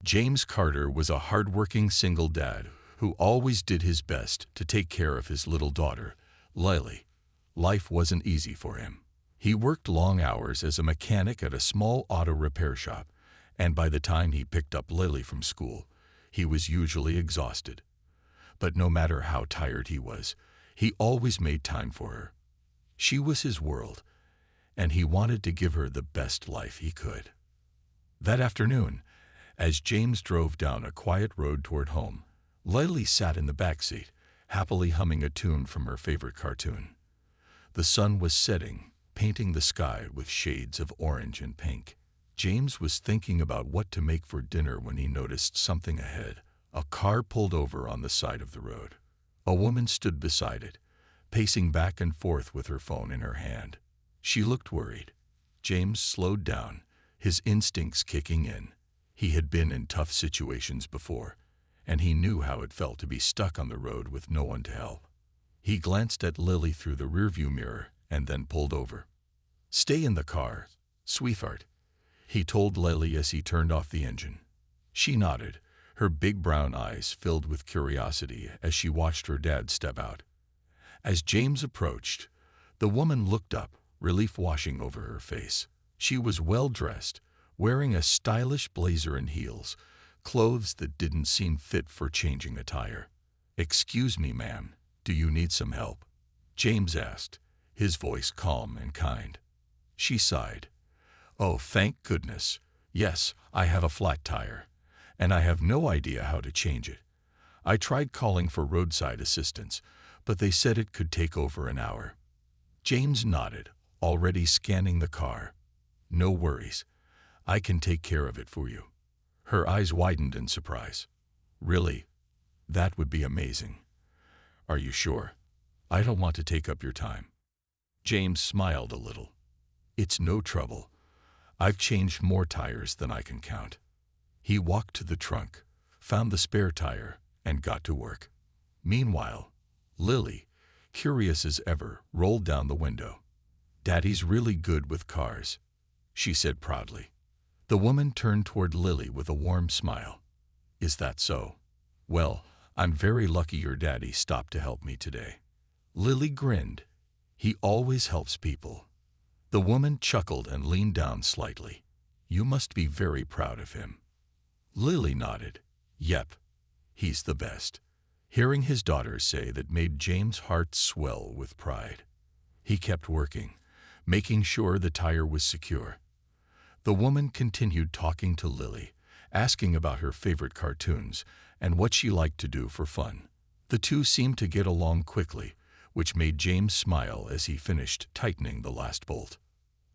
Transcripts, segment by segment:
James Carter was a hard-working single dad who always did his best to take care of his little daughter, Lily. Life wasn't easy for him. He worked long hours as a mechanic at a small auto repair shop, and by the time he picked up Lily from school, he was usually exhausted. But no matter how tired he was, he always made time for her. She was his world, and he wanted to give her the best life he could. That afternoon, as James drove down a quiet road toward home, Lily sat in the back seat, happily humming a tune from her favorite cartoon. The sun was setting, painting the sky with shades of orange and pink. James was thinking about what to make for dinner when he noticed something ahead. A car pulled over on the side of the road. A woman stood beside it, pacing back and forth with her phone in her hand. She looked worried. James slowed down, his instincts kicking in. He had been in tough situations before, and he knew how it felt to be stuck on the road with no one to help. He glanced at Lily through the rearview mirror and then pulled over. "Stay in the car, sweetheart," he told Lily as he turned off the engine. She nodded, her big brown eyes filled with curiosity as she watched her dad step out. As James approached, the woman looked up, relief washing over her face. She was well-dressed, wearing a stylish blazer and heels, clothes that didn't seem fit for changing a tire. "Excuse me, ma'am, do you need some help?" James asked, his voice calm and kind. She sighed. "Oh, thank goodness. Yes, I have a flat tire, and I have no idea how to change it. I tried calling for roadside assistance, but they said it could take over an hour." James nodded, already scanning the car. "No worries. I can take care of it for you." Her eyes widened in surprise. "Really? That would be amazing. Are you sure? I don't want to take up your time." James smiled a little. "It's no trouble. I've changed more tires than I can count." He walked to the trunk, found the spare tire, and got to work. Meanwhile, Lily, curious as ever, rolled down the window. "Daddy's really good with cars," she said proudly. The woman turned toward Lily with a warm smile. "Is that so? Well, I'm very lucky your daddy stopped to help me today." Lily grinned. "He always helps people." The woman chuckled and leaned down slightly. "You must be very proud of him." Lily nodded. "Yep, he's the best." Hearing his daughter say that made James' heart swell with pride. He kept working, making sure the tire was secure. The woman continued talking to Lily, asking about her favorite cartoons and what she liked to do for fun. The two seemed to get along quickly, which made James smile as he finished tightening the last bolt.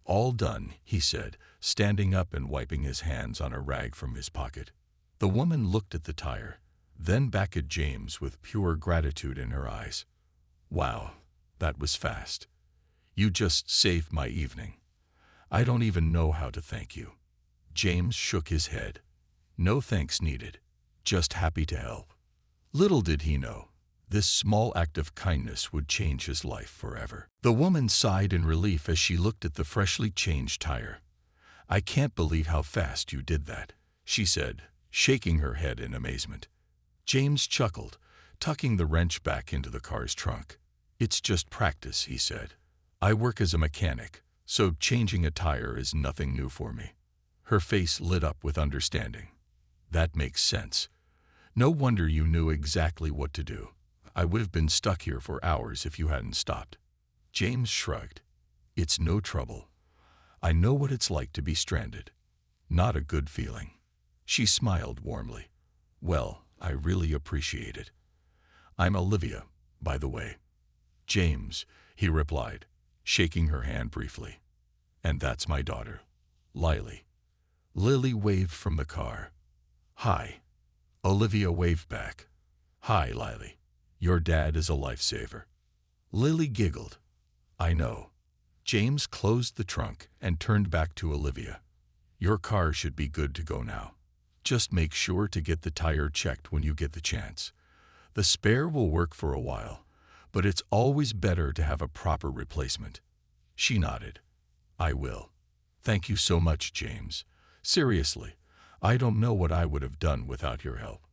"All done," he said, standing up and wiping his hands on a rag from his pocket. The woman looked at the tire, then back at James with pure gratitude in her eyes. "Wow, that was fast. You just saved my evening. I don't even know how to thank you." James shook his head. "No thanks needed. Just happy to help." Little did he know, this small act of kindness would change his life forever. The woman sighed in relief as she looked at the freshly changed tire. "I can't believe how fast you did that," she said, shaking her head in amazement. James chuckled, tucking the wrench back into the car's trunk. "It's just practice," he said. "I work as a mechanic, so changing a tire is nothing new for me." Her face lit up with understanding. "That makes sense. No wonder you knew exactly what to do. I would have been stuck here for hours if you hadn't stopped." James shrugged. "It's no trouble. I know what it's like to be stranded. Not a good feeling." She smiled warmly. "Well, I really appreciate it. I'm Olivia, by the way." "James," he replied, shaking her hand briefly. "And that's my daughter, Lily." Lily waved from the car. "Hi." Olivia waved back. "Hi, Lily. Your dad is a lifesaver." Lily giggled. "I know." James closed the trunk and turned back to Olivia. "Your car should be good to go now. Just make sure to get the tire checked when you get the chance. The spare will work for a while, but it's always better to have a proper replacement." She nodded. "I will. Thank you so much, James. Seriously, I don't know what I would have done without your help.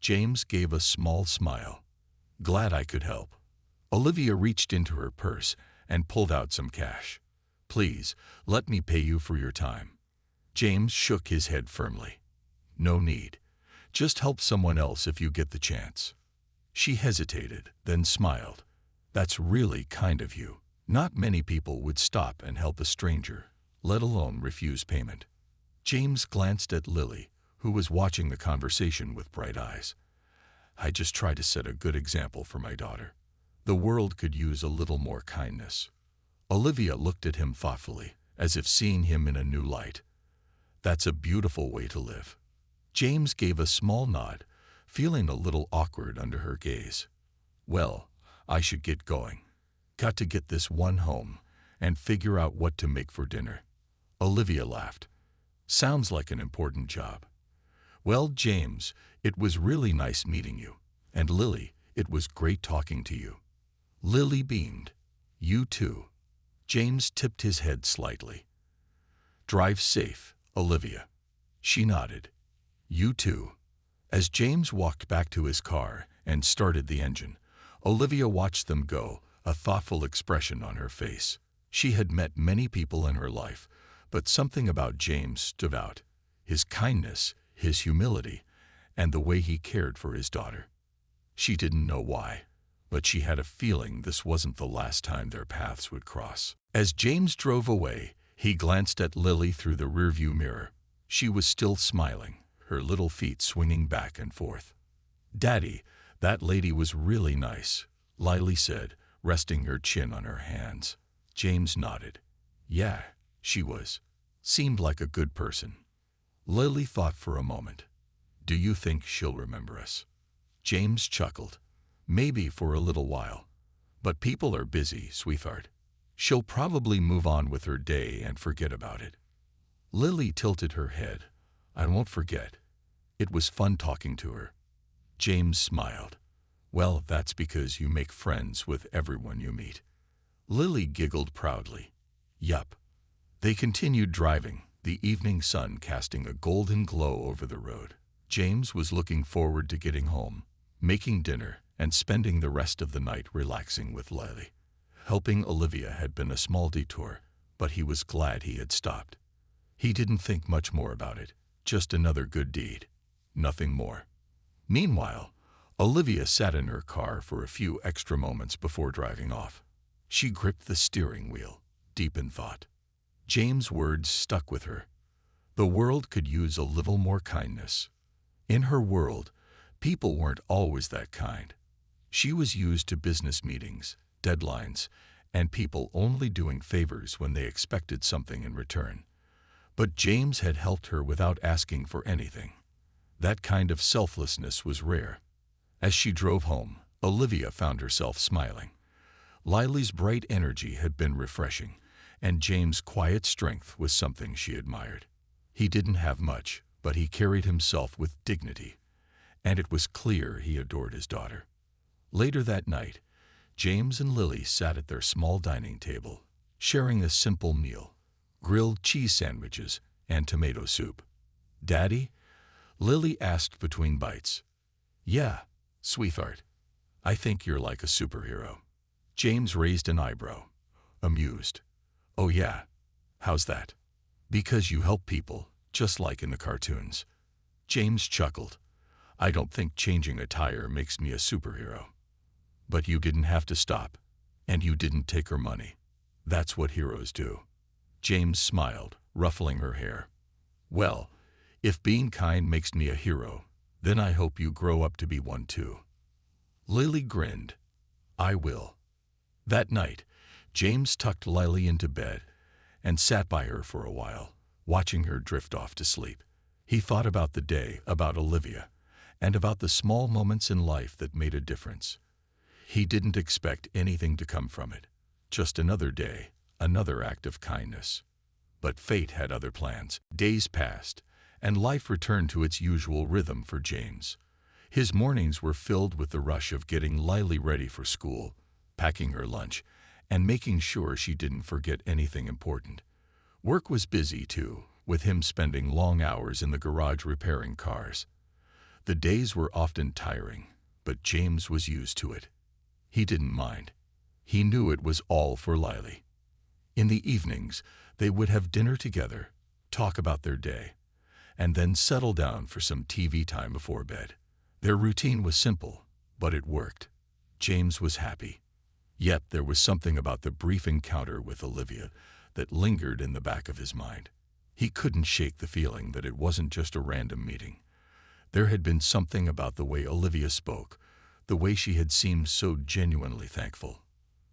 James gave a small smile. Glad I could help. Olivia reached into her purse and pulled out some cash. Please, let me pay you for your time. James shook his head firmly. No need. Just help someone else if you get the chance. She hesitated, then smiled. That's really kind of you. Not many people would stop and help a stranger, let alone refuse payment. James glanced at Lily, who was watching the conversation with bright eyes. I just try to set a good example for my daughter. The world could use a little more kindness. Olivia looked at him thoughtfully, as if seeing him in a new light. That's a beautiful way to live. James gave a small nod, feeling a little awkward under her gaze. Well, I should get going. Got to get this one home and figure out what to make for dinner. Olivia laughed. Sounds like an important job. Well, James, it was really nice meeting you. And Lily, it was great talking to you. Lily beamed. You too. James tipped his head slightly. Drive safe, Olivia. She nodded. You too. As James walked back to his car and started the engine, Olivia watched them go, a thoughtful expression on her face. She had met many people in her life, but something about James stood out. His kindness, his humility, and the way he cared for his daughter. She didn't know why, but she had a feeling this wasn't the last time their paths would cross. As James drove away, he glanced at Lily through the rearview mirror. She was still smiling, her little feet swinging back and forth. Daddy, that lady was really nice, Lily said, resting her chin on her hands. James nodded. Yeah, she was. Seemed like a good person. Lily thought for a moment. Do you think she'll remember us? James chuckled. Maybe for a little while. But people are busy, sweetheart. She'll probably move on with her day and forget about it. Lily tilted her head. I won't forget. It was fun talking to her. James smiled. Well, that's because you make friends with everyone you meet. Lily giggled proudly. Yup. They continued driving, the evening sun casting a golden glow over the road. James was looking forward to getting home, making dinner, and spending the rest of the night relaxing with Lily. Helping Olivia had been a small detour, but he was glad he had stopped. He didn't think much more about it, just another good deed. Nothing more. Meanwhile, Olivia sat in her car for a few extra moments before driving off. She gripped the steering wheel, deep in thought. James' words stuck with her. The world could use a little more kindness. In her world, people weren't always that kind. She was used to business meetings, deadlines, and people only doing favors when they expected something in return. But James had helped her without asking for anything. That kind of selflessness was rare. As she drove home, Olivia found herself smiling. Lily's bright energy had been refreshing, and James' quiet strength was something she admired. He didn't have much, but he carried himself with dignity, and it was clear he adored his daughter. Later that night, James and Lily sat at their small dining table, sharing a simple meal, grilled cheese sandwiches and tomato soup. Daddy? Lily asked between bites. Yeah, sweetheart. I think you're like a superhero. James raised an eyebrow, amused. Oh yeah? How's that? Because you help people, just like in the cartoons. James chuckled. I don't think changing a tire makes me a superhero. But you didn't have to stop, and you didn't take her money. That's what heroes do. James smiled, ruffling her hair. Well, if being kind makes me a hero, then I hope you grow up to be one too. Lily grinned. I will. That night, James tucked Lily into bed and sat by her for a while, watching her drift off to sleep. He thought about the day, about Olivia, and about the small moments in life that made a difference. He didn't expect anything to come from it. Just another day, another act of kindness. But fate had other plans. Days passed, and life returned to its usual rhythm for James. His mornings were filled with the rush of getting Lily ready for school, packing her lunch, and making sure she didn't forget anything important. Work was busy too, with him spending long hours in the garage repairing cars. The days were often tiring, but James was used to it. He didn't mind. He knew it was all for Lily. In the evenings, they would have dinner together, talk about their day, and then settle down for some TV time before bed. Their routine was simple, but it worked. James was happy. Yet there was something about the brief encounter with Olivia that lingered in the back of his mind. He couldn't shake the feeling that it wasn't just a random meeting. There had been something about the way Olivia spoke, the way she had seemed so genuinely thankful.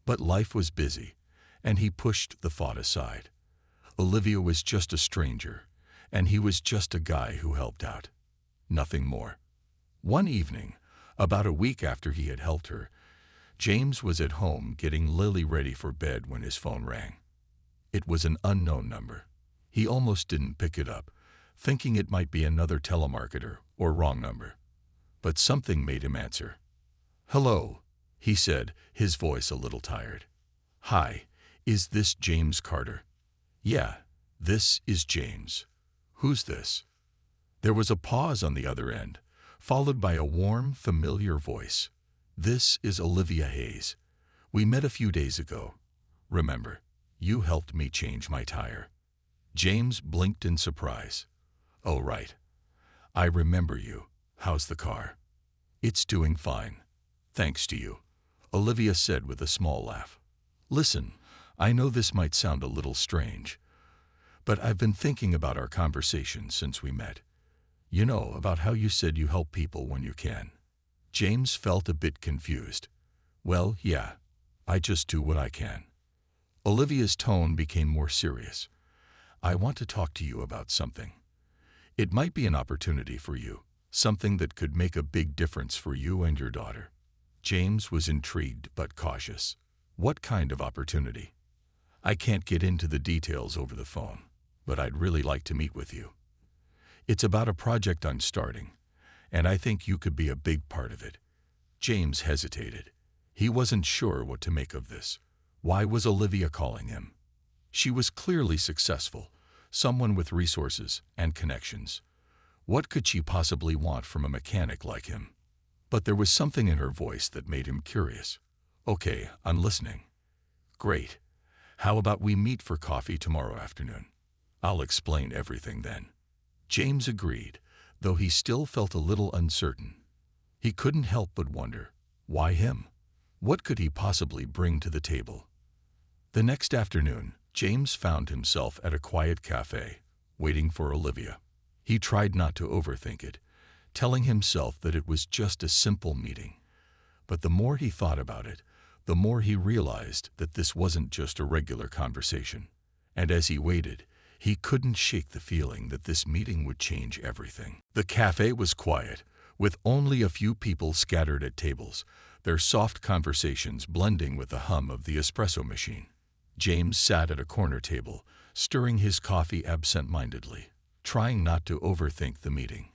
But life was busy, and he pushed the thought aside. Olivia was just a stranger, and he was just a guy who helped out. Nothing more. One evening, about a week after he had helped her, James was at home getting Lily ready for bed when his phone rang. It was an unknown number. He almost didn't pick it up, thinking it might be another telemarketer or wrong number. But something made him answer. "Hello," he said, his voice a little tired. "Hi, is this James Carter?" "Yeah, this is James. Who's this?" There was a pause on the other end, followed by a warm, familiar voice. "This is Olivia Hayes. We met a few days ago. Remember, you helped me change my tire." James blinked in surprise. "Oh, right. I remember you. How's the car?" "It's doing fine. Thanks to you," Olivia said with a small laugh. "Listen, I know this might sound a little strange, but I've been thinking about our conversation since we met. You know, about how you said you help people when you can." James felt a bit confused. "Well, yeah, I just do what I can." Olivia's tone became more serious. "I want to talk to you about something. It might be an opportunity for you, something that could make a big difference for you and your daughter." James was intrigued but cautious. "What kind of opportunity?" "I can't get into the details over the phone, but I'd really like to meet with you. It's about a project I'm starting, and I think you could be a big part of it." James hesitated. He wasn't sure what to make of this. Why was Olivia calling him? She was clearly successful, someone with resources and connections. What could she possibly want from a mechanic like him? But there was something in her voice that made him curious. "Okay, I'm listening." "Great. How about we meet for coffee tomorrow afternoon? I'll explain everything then." James agreed, though he still felt a little uncertain. He couldn't help but wonder, why him? What could he possibly bring to the table? The next afternoon, James found himself at a quiet cafe, waiting for Olivia. He tried not to overthink it, telling himself that it was just a simple meeting. But the more he thought about it, the more he realized that this wasn't just a regular conversation. And as he waited, he couldn't shake the feeling that this meeting would change everything. The cafe was quiet, with only a few people scattered at tables, their soft conversations blending with the hum of the espresso machine. James sat at a corner table, stirring his coffee absent-mindedly, trying not to overthink the meeting.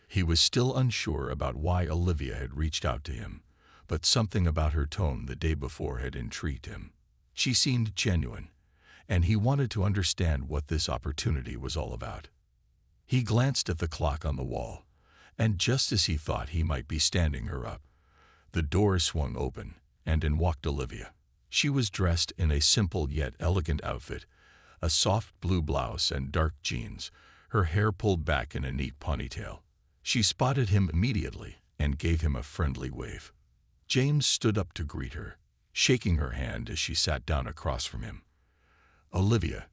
He was still unsure about why Olivia had reached out to him, but something about her tone the day before had intrigued him. She seemed genuine, and he wanted to understand what this opportunity was all about. He glanced at the clock on the wall, and just as he thought he might be standing her up, the door swung open, and in walked Olivia. She was dressed in a simple yet elegant outfit, a soft blue blouse and dark jeans, her hair pulled back in a neat ponytail. She spotted him immediately and gave him a friendly wave. James stood up to greet her, shaking her hand as she sat down across from him. "Olivia,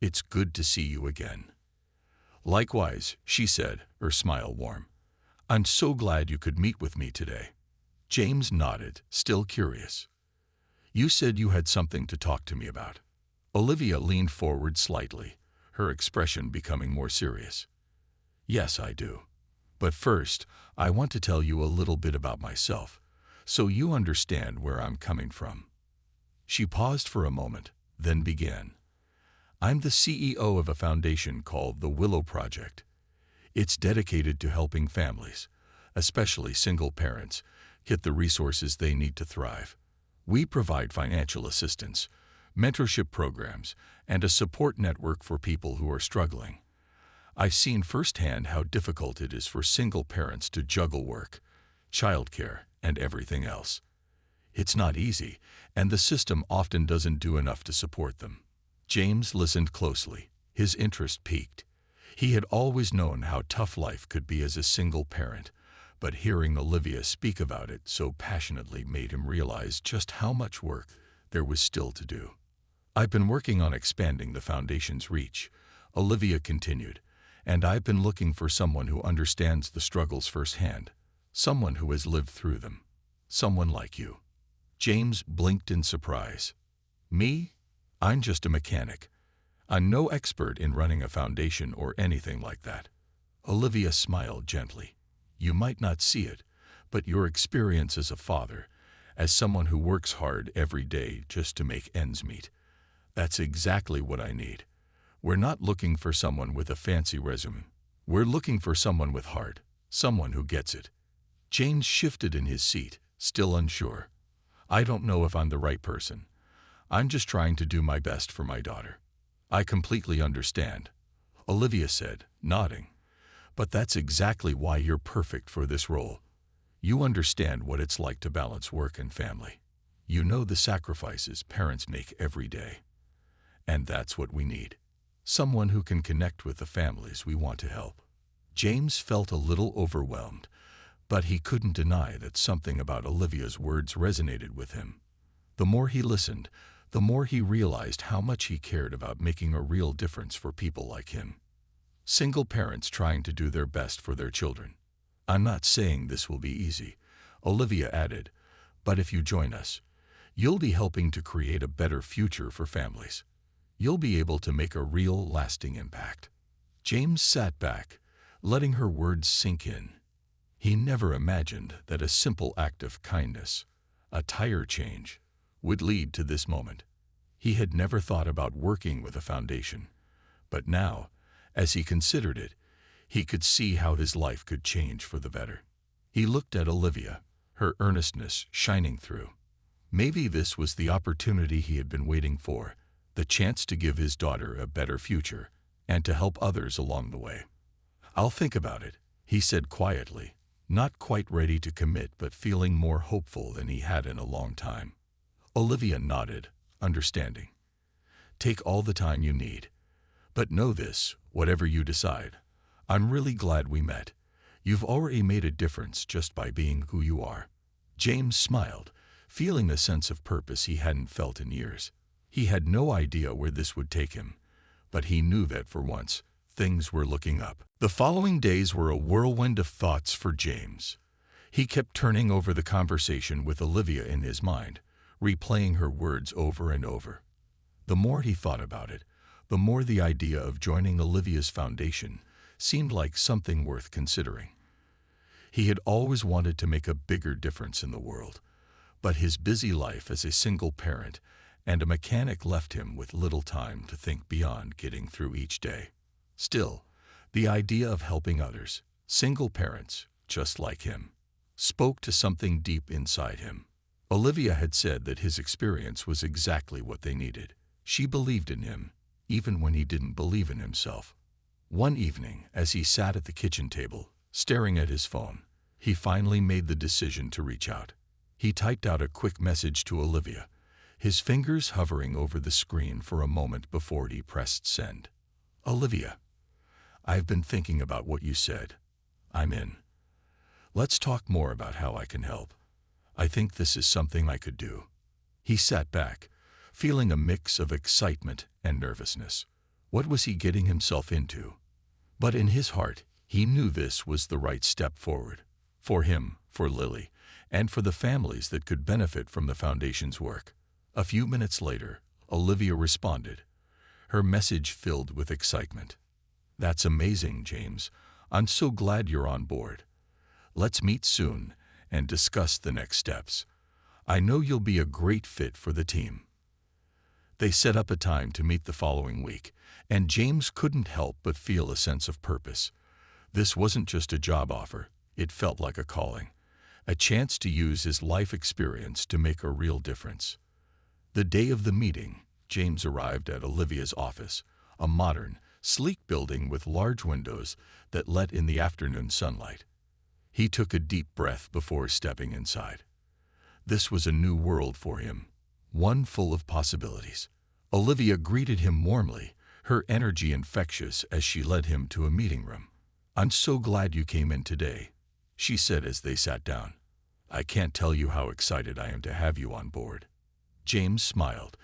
it's good to see you again." "Likewise," she said, her smile warm. "I'm so glad you could meet with me today." James nodded, still curious. "You said you had something to talk to me about." Olivia leaned forward slightly, her expression becoming more serious. "Yes, I do. But first, I want to tell you a little bit about myself, so you understand where I'm coming from." She paused for a moment, then began. "I'm the CEO of a foundation called the Willow Project. It's dedicated to helping families, especially single parents, get the resources they need to thrive. We provide financial assistance, mentorship programs, and a support network for people who are struggling. I've seen firsthand how difficult it is for single parents to juggle work, childcare, and everything else. It's not easy, and the system often doesn't do enough to support them. James listened closely. His interest piqued. He had always known how tough life could be as a single parent, but hearing Olivia speak about it so passionately made him realize just how much work there was still to do. I've been working on expanding the foundation's reach, Olivia continued, and I've been looking for someone who understands the struggles firsthand, someone who has lived through them, someone like you. James blinked in surprise. Me? I'm just a mechanic. I'm no expert in running a foundation or anything like that. Olivia smiled gently. You might not see it, but your experience as a father, as someone who works hard every day just to make ends meet, that's exactly what I need. We're not looking for someone with a fancy resume. We're looking for someone with heart, someone who gets it. James shifted in his seat, still unsure. I don't know if I'm the right person. I'm just trying to do my best for my daughter. I completely understand, Olivia said, nodding. But that's exactly why you're perfect for this role. You understand what it's like to balance work and family. You know the sacrifices parents make every day. And that's what we need. Someone who can connect with the families we want to help. James felt a little overwhelmed, but he couldn't deny that something about Olivia's words resonated with him. The more he listened, the more he realized how much he cared about making a real difference for people like him. Single parents trying to do their best for their children. I'm not saying this will be easy, Olivia added, but if you join us, you'll be helping to create a better future for families. You'll be able to make a real, lasting impact. James sat back, letting her words sink in. He never imagined that a simple act of kindness, a tire change, would lead to this moment. He had never thought about working with a foundation, but now, as he considered it, he could see how his life could change for the better. He looked at Olivia, her earnestness shining through. Maybe this was the opportunity he had been waiting for, the chance to give his daughter a better future and to help others along the way. I'll think about it, he said quietly, not quite ready to commit but feeling more hopeful than he had in a long time. Olivia nodded, understanding. Take all the time you need. But know this, whatever you decide, I'm really glad we met. You've already made a difference just by being who you are. James smiled, feeling a sense of purpose he hadn't felt in years. He had no idea where this would take him, but he knew that for once, things were looking up. The following days were a whirlwind of thoughts for James. He kept turning over the conversation with Olivia in his mind, replaying her words over and over. The more he thought about it, the more the idea of joining Olivia's foundation seemed like something worth considering. He had always wanted to make a bigger difference in the world, but his busy life as a single parent and a mechanic left him with little time to think beyond getting through each day. Still, the idea of helping others, single parents just like him, spoke to something deep inside him. Olivia had said that his experience was exactly what they needed. She believed in him, even when he didn't believe in himself. One evening, as he sat at the kitchen table, staring at his phone, he finally made the decision to reach out. He typed out a quick message to Olivia, his fingers hovering over the screen for a moment before he pressed send. Olivia, I've been thinking about what you said. I'm in. Let's talk more about how I can help. I think this is something I could do. He sat back, feeling a mix of excitement and nervousness. What was he getting himself into? But in his heart, he knew this was the right step forward. For him, for Lily, and for the families that could benefit from the foundation's work. A few minutes later, Olivia responded, her message filled with excitement. That's amazing, James. I'm so glad you're on board. Let's meet soon and discuss the next steps. I know you'll be a great fit for the team. They set up a time to meet the following week, and James couldn't help but feel a sense of purpose. This wasn't just a job offer, it felt like a calling, a chance to use his life experience to make a real difference. The day of the meeting, James arrived at Olivia's office, a modern, sleek building with large windows that let in the afternoon sunlight. He took a deep breath before stepping inside. This was a new world for him, one full of possibilities. Olivia greeted him warmly, her energy infectious as she led him to a meeting room. "I'm so glad you came in today," she said as they sat down. "I can't tell you how excited I am to have you on board." James smiled,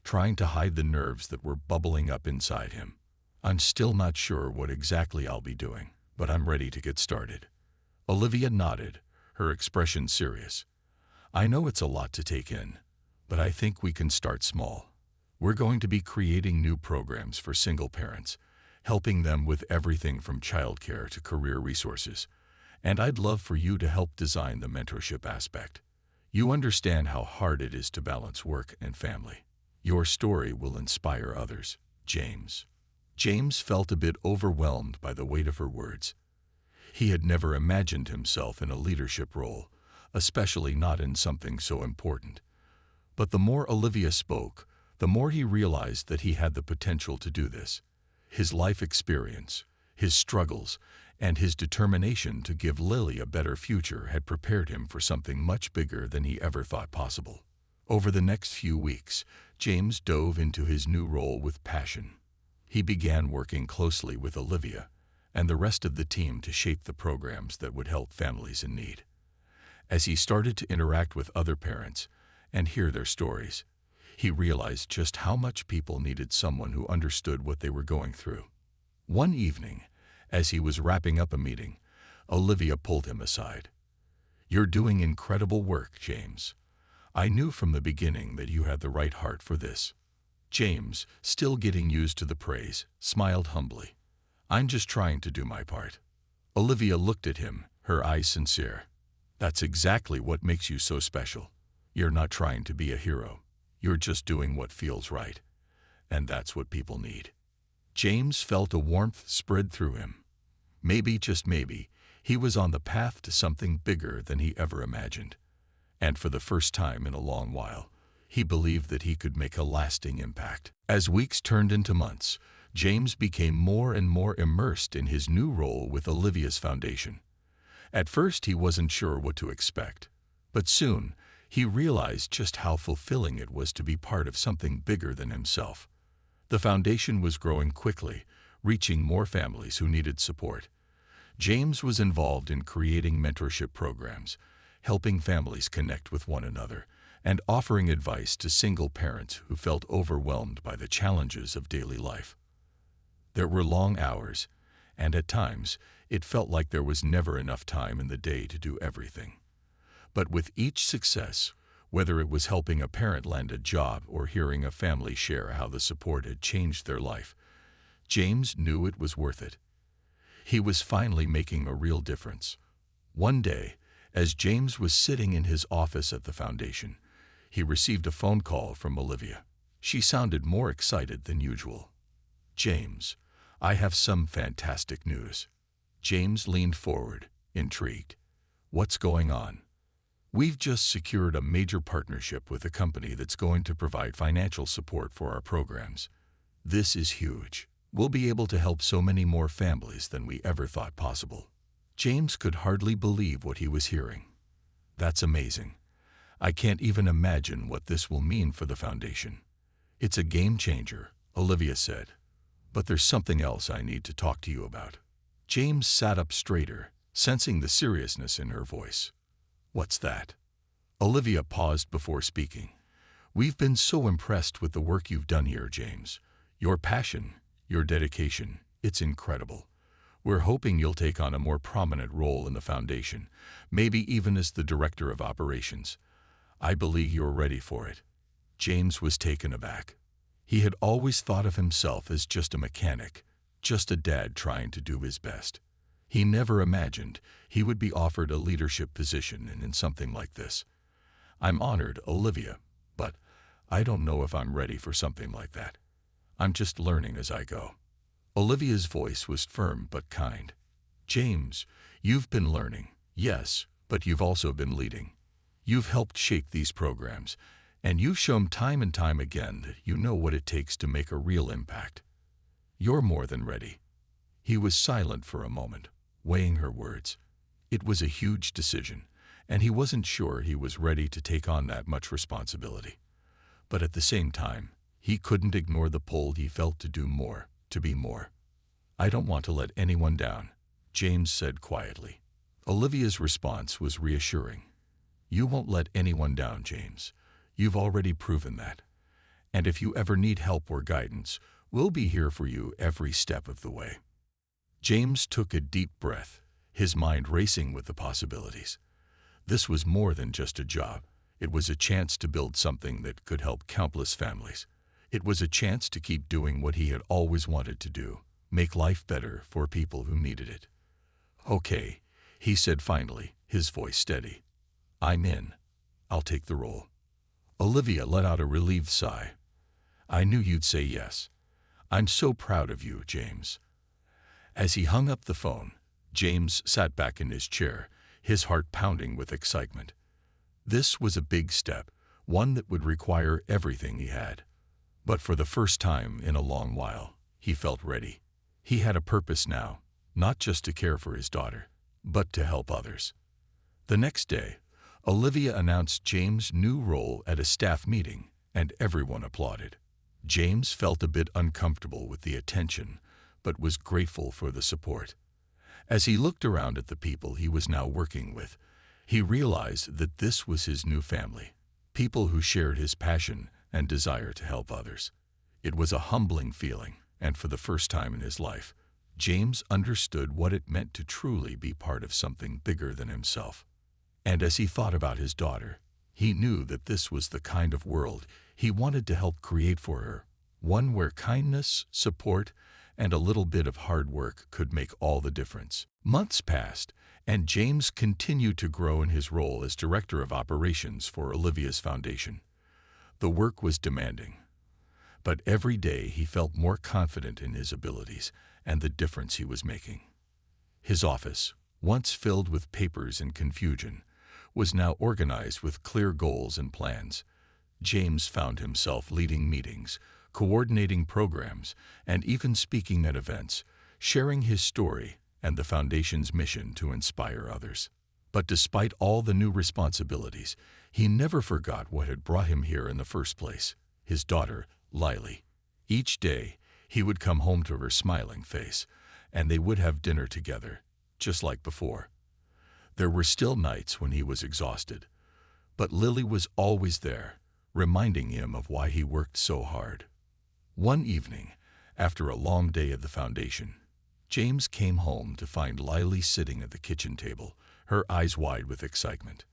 trying to hide the nerves that were bubbling up inside him. "I'm still not sure what exactly I'll be doing, but I'm ready to get started." Olivia nodded, her expression serious. "I know it's a lot to take in, but I think we can start small. We're going to be creating new programs for single parents, helping them with everything from childcare to career resources. And I'd love for you to help design the mentorship aspect. You understand how hard it is to balance work and family. Your story will inspire others, James." James felt a bit overwhelmed by the weight of her words. He had never imagined himself in a leadership role, especially not in something so important. But the more Olivia spoke, the more he realized that he had the potential to do this. His life experience, his struggles, and his determination to give Lily a better future had prepared him for something much bigger than he ever thought possible. Over the next few weeks, James dove into his new role with passion. He began working closely with Olivia and the rest of the team to shape the programs that would help families in need. As he started to interact with other parents and hear their stories, he realized just how much people needed someone who understood what they were going through. One evening, as he was wrapping up a meeting, Olivia pulled him aside. "You're doing incredible work, James. I knew from the beginning that you had the right heart for this." James, still getting used to the praise, smiled humbly. "I'm just trying to do my part." Olivia looked at him, her eyes sincere. "That's exactly what makes you so special. You're not trying to be a hero. You're just doing what feels right. And that's what people need." James felt a warmth spread through him. Maybe, just maybe, he was on the path to something bigger than he ever imagined. And for the first time in a long while, he believed that he could make a lasting impact. As weeks turned into months, James became more and more immersed in his new role with Olivia's foundation. At first, he wasn't sure what to expect, but soon he realized just how fulfilling it was to be part of something bigger than himself. The foundation was growing quickly, reaching more families who needed support. James was involved in creating mentorship programs, helping families connect with one another, and offering advice to single parents who felt overwhelmed by the challenges of daily life. There were long hours, and at times it felt like there was never enough time in the day to do everything. But with each success, whether it was helping a parent land a job or hearing a family share how the support had changed their life, James knew it was worth it. He was finally making a real difference. One day, as James was sitting in his office at the foundation, he received a phone call from Olivia. She sounded more excited than usual. "James, I have some fantastic news." James leaned forward, intrigued. "What's going on?" "We've just secured a major partnership with a company that's going to provide financial support for our programs. This is huge. We'll be able to help so many more families than we ever thought possible." James could hardly believe what he was hearing. "That's amazing. I can't even imagine what this will mean for the foundation." "It's a game changer," Olivia said. "But there's something else I need to talk to you about." James sat up straighter, sensing the seriousness in her voice. "What's that?" Olivia paused before speaking. "We've been so impressed with the work you've done here, James. Your passion, your dedication, it's incredible. We're hoping you'll take on a more prominent role in the foundation, maybe even as the director of operations. I believe you're ready for it." James was taken aback. He had always thought of himself as just a mechanic, just a dad trying to do his best. He never imagined he would be offered a leadership position in something like this. "I'm honored, Olivia, but I don't know if I'm ready for something like that. I'm just learning as I go." Olivia's voice was firm but kind. "James, you've been learning, yes, but you've also been leading. You've helped shape these programs, and you've shown time and time again that you know what it takes to make a real impact. You're more than ready." He was silent for a moment, weighing her words. It was a huge decision, and he wasn't sure he was ready to take on that much responsibility. But at the same time, he couldn't ignore the pull he felt to do more, to be more. "I don't want to let anyone down," James said quietly. Olivia's response was reassuring. "You won't let anyone down, James. You've already proven that. And if you ever need help or guidance, we'll be here for you every step of the way." James took a deep breath, his mind racing with the possibilities. This was more than just a job. It was a chance to build something that could help countless families. It was a chance to keep doing what he had always wanted to do, make life better for people who needed it. "Okay," he said finally, his voice steady. "I'm in. I'll take the role." Olivia let out a relieved sigh. "I knew you'd say yes. I'm so proud of you, James." As he hung up the phone, James sat back in his chair, his heart pounding with excitement. This was a big step, one that would require everything he had. But for the first time in a long while, he felt ready. He had a purpose now, not just to care for his daughter, but to help others. The next day, Olivia announced James' new role at a staff meeting, and everyone applauded. James felt a bit uncomfortable with the attention, but was grateful for the support. As he looked around at the people he was now working with, he realized that this was his new family, people who shared his passion and desire to help others. It was a humbling feeling, and for the first time in his life, James understood what it meant to truly be part of something bigger than himself. And as he thought about his daughter, he knew that this was the kind of world he wanted to help create for her, one where kindness, support, and a little bit of hard work could make all the difference. Months passed, and James continued to grow in his role as Director of Operations for Olivia's Foundation. The work was demanding, but every day he felt more confident in his abilities and the difference he was making. His office, once filled with papers and confusion, was now organized with clear goals and plans. James found himself leading meetings, coordinating programs, and even speaking at events, sharing his story and the Foundation's mission to inspire others. But despite all the new responsibilities, he never forgot what had brought him here in the first place, his daughter, Lily. Each day, he would come home to her smiling face, and they would have dinner together, just like before. There were still nights when he was exhausted, but Lily was always there, reminding him of why he worked so hard. One evening, after a long day at the Foundation, James came home to find Lily sitting at the kitchen table, her eyes wide with excitement.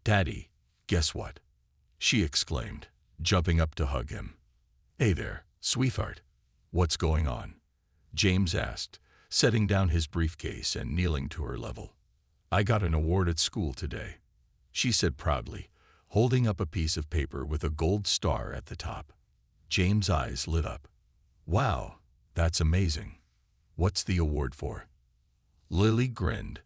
"Daddy, guess what?" she exclaimed, jumping up to hug him. "Hey there, sweetheart. What's going on?" James asked, setting down his briefcase and kneeling to her level. "I got an award at school today," she said proudly, holding up a piece of paper with a gold star at the top. James' eyes lit up. "Wow, that's amazing. What's the award for?" Lily grinned.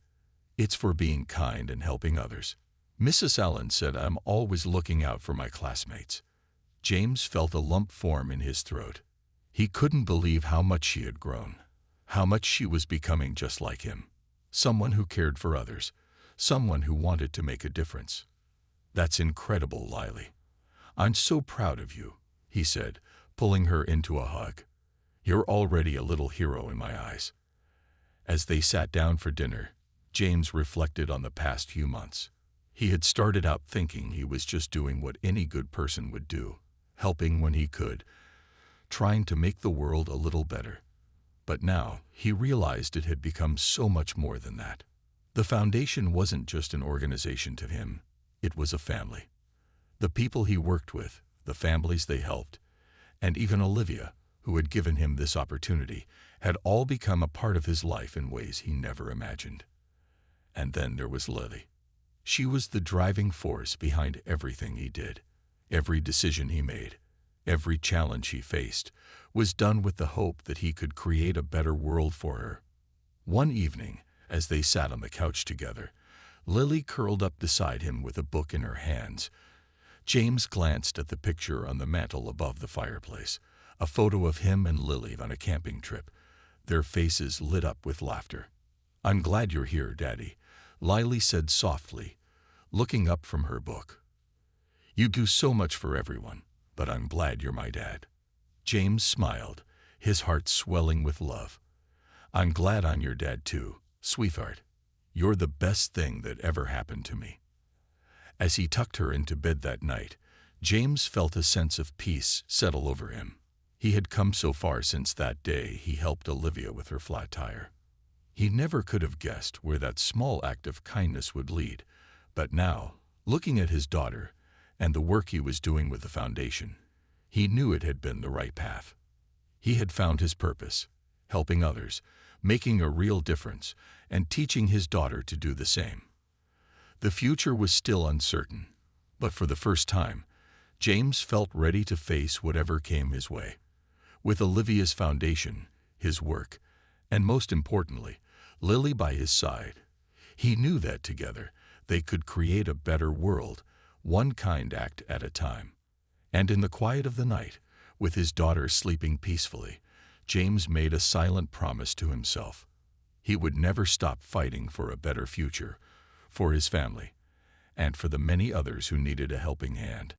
"It's for being kind and helping others. Mrs. Allen said I'm always looking out for my classmates." James felt a lump form in his throat. He couldn't believe how much she had grown, how much she was becoming just like him. Someone who cared for others, someone who wanted to make a difference. "That's incredible, Lily. I'm so proud of you," he said, pulling her into a hug. "You're already a little hero in my eyes." As they sat down for dinner, James reflected on the past few months. He had started out thinking he was just doing what any good person would do, helping when he could, trying to make the world a little better. But now he realized it had become so much more than that. The Foundation wasn't just an organization to him, it was a family. The people he worked with, the families they helped, and even Olivia, who had given him this opportunity, had all become a part of his life in ways he never imagined. And then there was Lily. She was the driving force behind everything he did. Every decision he made, every challenge he faced, was done with the hope that he could create a better world for her. One evening, as they sat on the couch together, Lily curled up beside him with a book in her hands. James glanced at the picture on the mantel above the fireplace, A photo of him and Lily on a camping trip, their faces lit up with laughter. "I'm glad you're here, Daddy," Lily said softly, looking up from her book. "You do so much for everyone, but I'm glad you're my dad." James smiled, his heart swelling with love. "I'm glad I'm your dad too, sweetheart. You're the best thing that ever happened to me." As he tucked her into bed that night, James felt a sense of peace settle over him. He had come so far since that day he helped Olivia with her flat tire. He never could have guessed where that small act of kindness would lead, but now, looking at his daughter and the work he was doing with the foundation, he knew it had been the right path. He had found his purpose, helping others, making a real difference, and teaching his daughter to do the same. The future was still uncertain, but for the first time, James felt ready to face whatever came his way. With Olivia's foundation, his work, and most importantly, Lily by his side, he knew that together they could create a better world, one kind act at a time. And in the quiet of the night, with his daughter sleeping peacefully, James made a silent promise to himself. He would never stop fighting for a better future, for his family, and for the many others who needed a helping hand.